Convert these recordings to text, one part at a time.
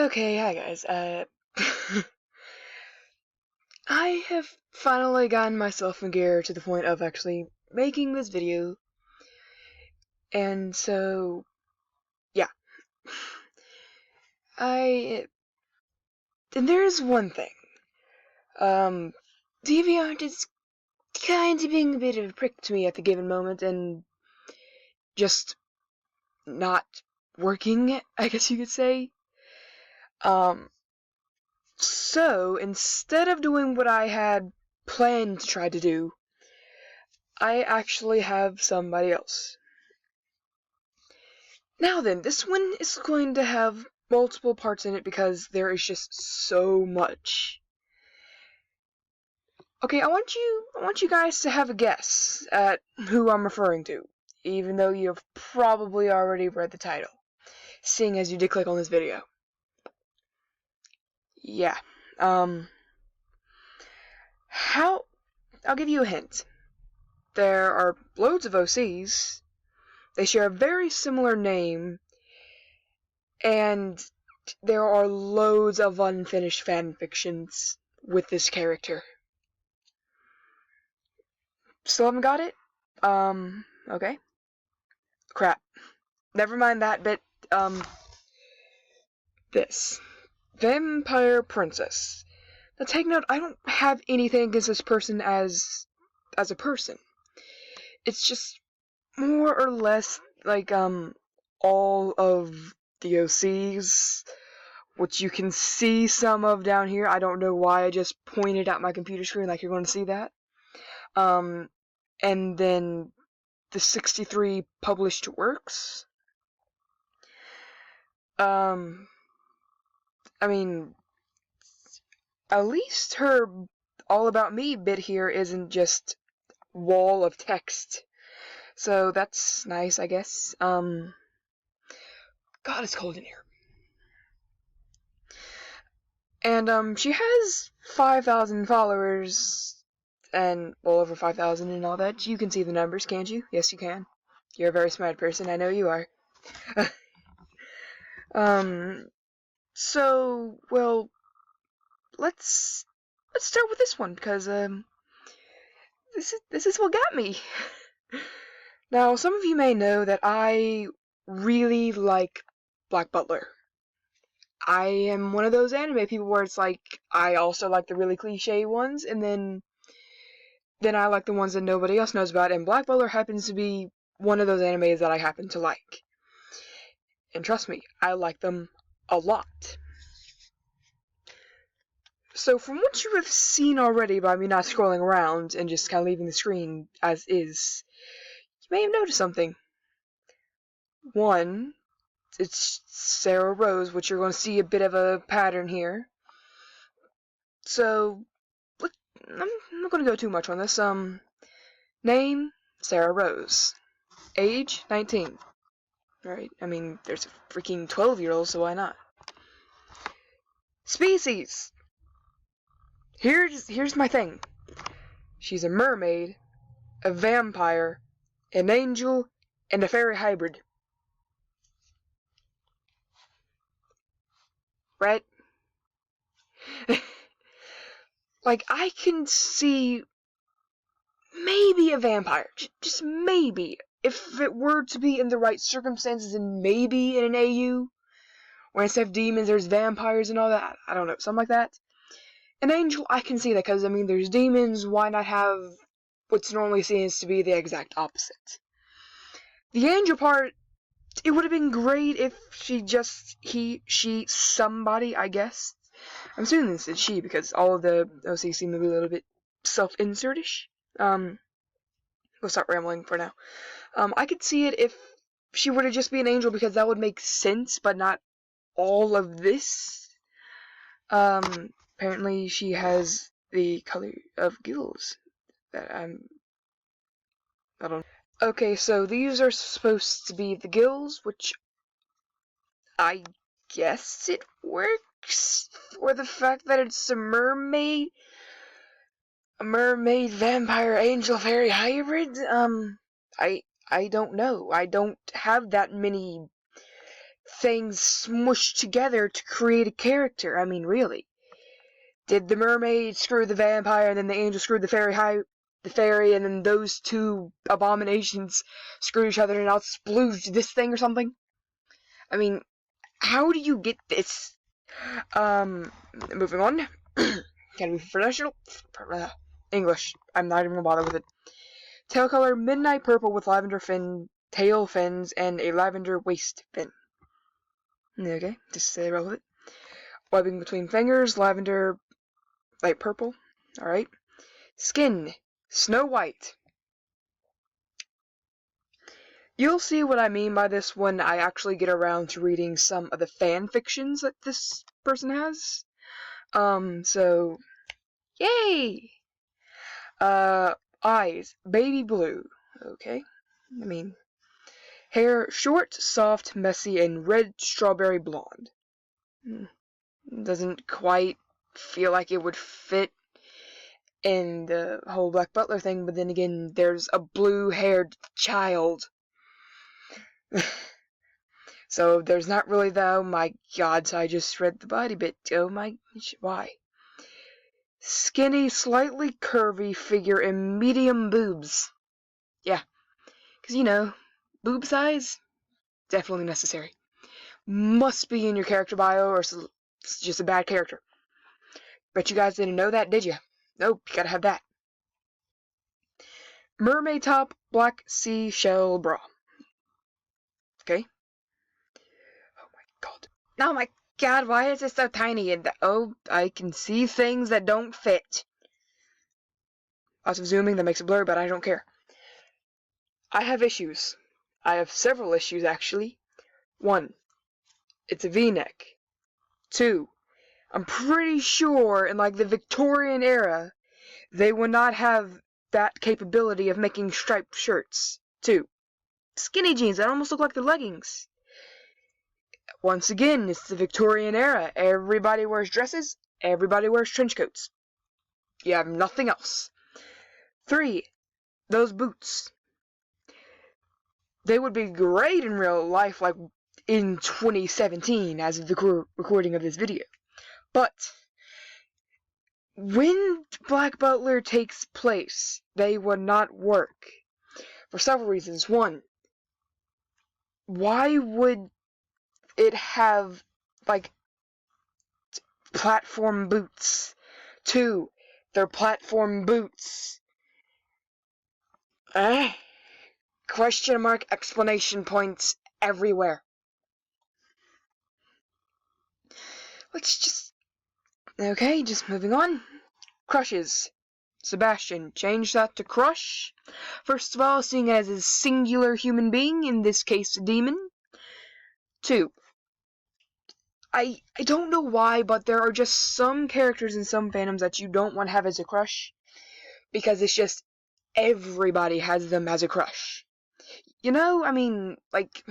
Okay, hi guys. I have finally gotten myself in gear to the point of actually making this video, and so, yeah. And there's one thing. DeviantArt is kind of being a bit of a prick to me at the given moment, and just not working, I guess you could say. So, instead of doing what I had planned to try to do, I actually have somebody else. Now then, this one is going to have multiple parts in it because there is just so much. Okay, I want you guys to have a guess at who I'm referring to, even though you've probably already read the title, seeing as you did click on this video. Yeah. I'll give you a hint. There are loads of OCs. They share a very similar name, and there are loads of unfinished fanfictions with this character. Still haven't got it? Okay. Crap. Never mind that bit. This. VampirePrincess. Now take note, I don't have anything against this person as a person. It's just more or less like, all of the OCs, which you can see some of down here. I don't know why I just pointed at my computer screen like you're going to see that. And then the 63 published works. I mean, at least her All About Me bit here isn't just wall of text. So that's nice, I guess. God, it's cold in here. And, she has 5,000 followers, and well over 5,000 and all that. You can see the numbers, can't you? Yes, you can. You're a very smart person, I know you are. So, well, let's start with this one, because, this is what got me. Now, some of you may know that I really like Black Butler. I am one of those anime people where it's like, I also like the really cliche ones, and then I like the ones that nobody else knows about, and Black Butler happens to be one of those animes that I happen to like. And trust me, I like them a lot. So from what you have seen already by me not scrolling around and just kind of leaving the screen as is, you may have noticed something. One, it's Sara Rose, which you're going to see a bit of a pattern here. So, I'm not going to go too much on this. Name, Sara Rose. Age, 19. Right? I mean, there's a freaking 12-year-old, so why not? Species! Here's my thing. She's a mermaid, a vampire, an angel, and a fairy hybrid. Right? Like, I can see maybe a vampire. Just maybe. If it were to be in the right circumstances and maybe in an AU, where instead of demons there's vampires and all that. I don't know, something like that. An angel, I can see that, because, I mean, there's demons, why not have what's normally seen as to be the exact opposite? The angel part, it would have been great if she, somebody, I guess. I'm assuming this is she, because all of the OCs seem to be a little bit self-insert-ish. We'll start rambling for now. I could see it if she were to just be an angel, because that would make sense, but not all of this. Apparently she has the color of gills that I don't know. Okay, so these are supposed to be the gills, which I guess it works for the fact that it's a mermaid vampire angel fairy hybrid. I don't know. I don't have that many things smushed together to create a character. I mean, really. Did the mermaid screw the vampire, and then the angel screwed the fairy, and then those two abominations screwed each other and now splooged this thing or something? I mean, how do you get this? Moving on. Can we professional? English. I'm not even gonna bother with it. Tail color midnight purple with lavender tail fins, and a lavender waist fin. Okay, just say roll with it. Webbing between fingers, lavender, light purple. Alright. Skin, Snow White. You'll see what I mean by this when I actually get around to reading some of the fan fictions that this person has. So, yay! Eyes, baby blue. Okay. I mean, hair, short, soft, messy, and red strawberry blonde. Doesn't quite feel like it would fit in the whole Black Butler thing, but then again, there's a blue-haired child. So there's not really the, oh my god, so I just read the body bit. Oh my, why? Skinny, slightly curvy figure and medium boobs. Yeah, because you know, boob size, definitely necessary. Must be in your character bio or it's just a bad character. Bet you guys didn't know that, did you? Nope, you gotta have that. Mermaid top, black seashell bra. Okay. Oh my god. Oh my god, why is it so tiny? And oh, I can see things that don't fit. Lots of zooming that makes it blur, but I don't care. I have issues. I have several issues, actually. 1. It's a V-neck. 2. I'm pretty sure in like the Victorian era, they would not have that capability of making striped shirts. 2. Skinny jeans that almost look like they're leggings. Once again, it's the Victorian era. Everybody wears dresses, everybody wears trench coats. You have nothing else. 3. Those boots. They would be great in real life, like in 2017, as of the recording of this video. But when Black Butler takes place, they would not work. For several reasons. 1, why would it have, like, platform boots? 2, they're platform boots. Question mark, explanation points everywhere. Let's just... Okay, just moving on. Crushes. Sebastian, change that to crush. First of all, seeing as a singular human being, in this case a demon. 2. I don't know why, but there are just some characters in some fandoms that you don't want to have as a crush. Because it's just everybody has them as a crush. You know, I mean, like...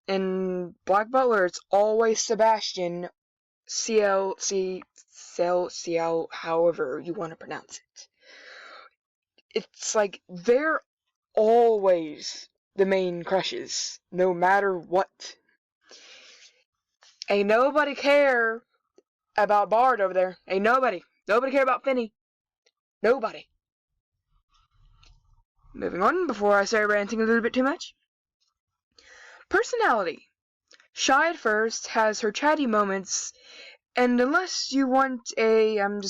In Black Butler, it's always Sebastian, CL, however you want to pronounce it. It's like, they're always the main crushes, no matter what. Ain't nobody care about Bard over there. Ain't nobody. Nobody care about Finney. Nobody. Moving on, before I start ranting a little bit too much. Personality. Shy at first, has her chatty moments, and unless you want I'm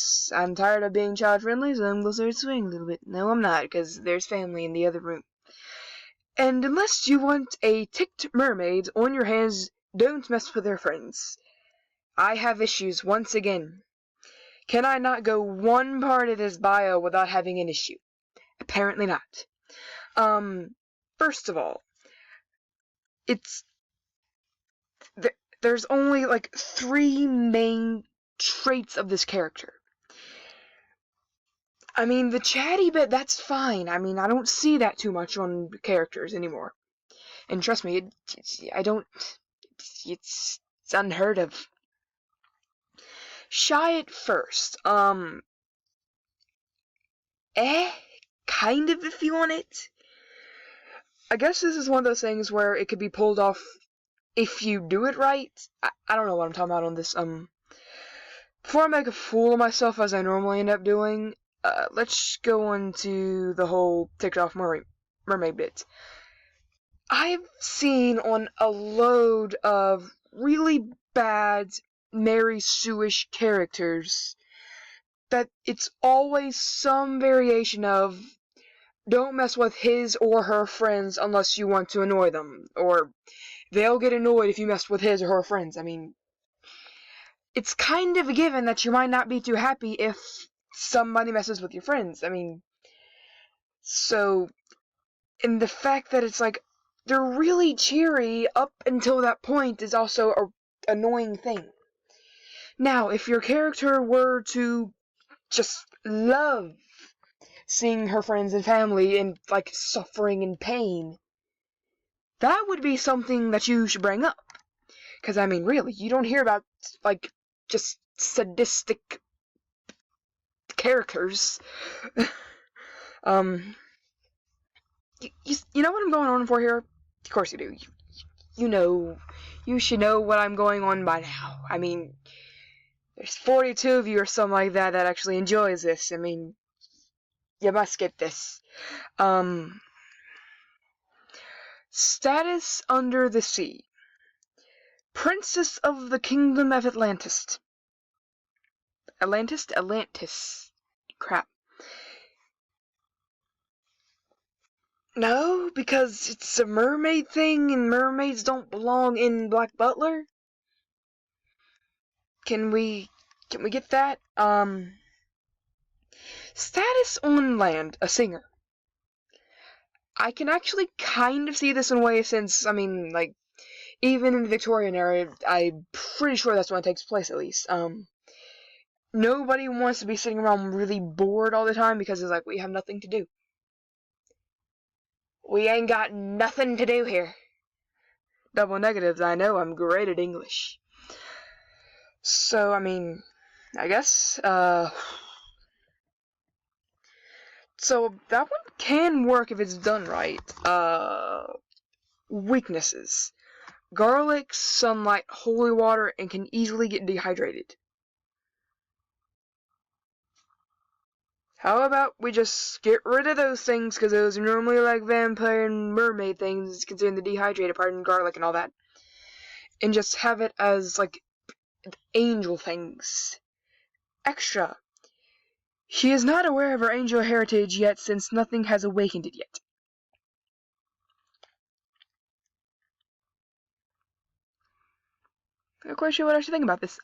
tired of being child-friendly, so I'm gonna start swinging a little bit. No, I'm not, because there's family in the other room. And unless you want a ticked mermaid on your hands, don't mess with her friends. I have issues once again. Can I not go one part of this bio without having an issue? Apparently not. First of all, there's only like 3 main traits of this character. I mean, the chatty bit, that's fine. I mean, I don't see that too much on characters anymore. And trust me, it's unheard of. Shy at first. Kind of if you want it. I guess this is one of those things where it could be pulled off if you do it right. I don't know what I'm talking about on this. Before I make a fool of myself as I normally end up doing, let's go on to the whole ticked off mermaid bit. I've seen on a load of really bad Mary Sue-ish characters that it's always some variation of don't mess with his or her friends unless you want to annoy them, or they'll get annoyed if you mess with his or her friends. I mean, it's kind of a given that you might not be too happy if somebody messes with your friends. I mean, so, and the fact that it's like, they're really cheery up until that point is also a annoying thing. Now, if your character were to just love seeing her friends and family in, like, suffering and pain, that would be something that you should bring up. Because, I mean, really, you don't hear about, like, just sadistic characters. You know what I'm going on for here? Of course you do. You know, you should know what I'm going on by now. I mean, there's 42 of you or something like that that actually enjoys this. I mean, you must get this. Status under the sea. Princess of the Kingdom of Atlantis. Atlantis. Crap. No, because it's a mermaid thing and mermaids don't belong in Black Butler. Can we get that? Status on land, a singer. I can actually kind of see this in a way since, I mean, like, even in the Victorian era, I'm pretty sure that's when it takes place, at least. Nobody wants to be sitting around really bored all the time because it's like, we have nothing to do. We ain't got nothing to do here. Double negatives, I know, I'm great at English. So, I mean, I guess, so that one can work if it's done right. Weaknesses. Garlic, sunlight, holy water, and can easily get dehydrated. How about we just get rid of those things, because those are normally like vampire and mermaid things, considering the dehydrated part and garlic and all that. And just have it as, like, angel things. Extra. She is not aware of her angel heritage yet, since nothing has awakened it yet. Not quite sure what I should think about this.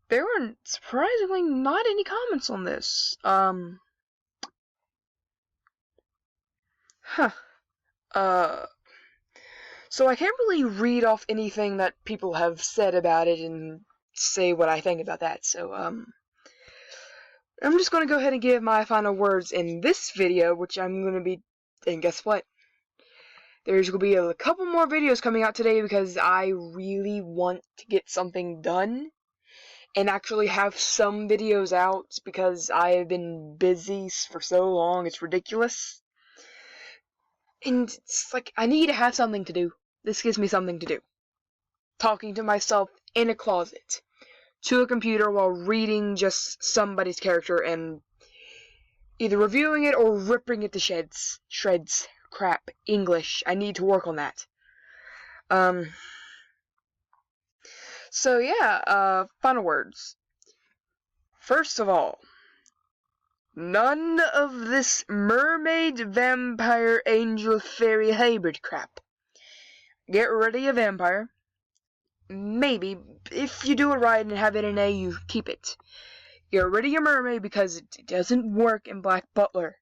There were surprisingly not any comments on this. So I can't really read off anything that people have said about it and say what I think about that. So, I'm just going to go ahead and give my final words in this video, which I'm going to be, and guess what? There's going to be a couple more videos coming out today because I really want to get something done and actually have some videos out because I have been busy for so long, it's ridiculous. And it's like, I need to have something to do. This gives me something to do. Talking to myself in a closet, to a computer while reading just somebody's character and either reviewing it or ripping it to shreds. Crap. English. I need to work on that. So yeah, final words. First of all, none of this mermaid, vampire, angel, fairy hybrid crap. Get rid of your vampire. Maybe, if you do it right and have it in A, you keep it. Get rid of your mermaid because it doesn't work in Black Butler.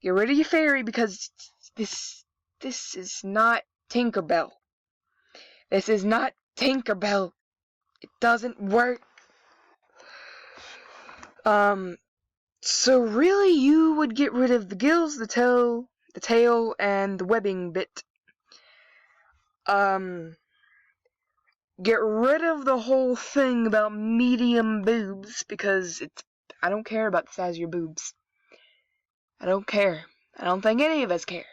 Get rid of your fairy because this is not Tinkerbell. This is not Tinkerbell. It doesn't work. So really you would get rid of the gills, the tail, and the webbing bit. Get rid of the whole thing about medium boobs because I don't care about the size of your boobs. I don't care. I don't think any of us care.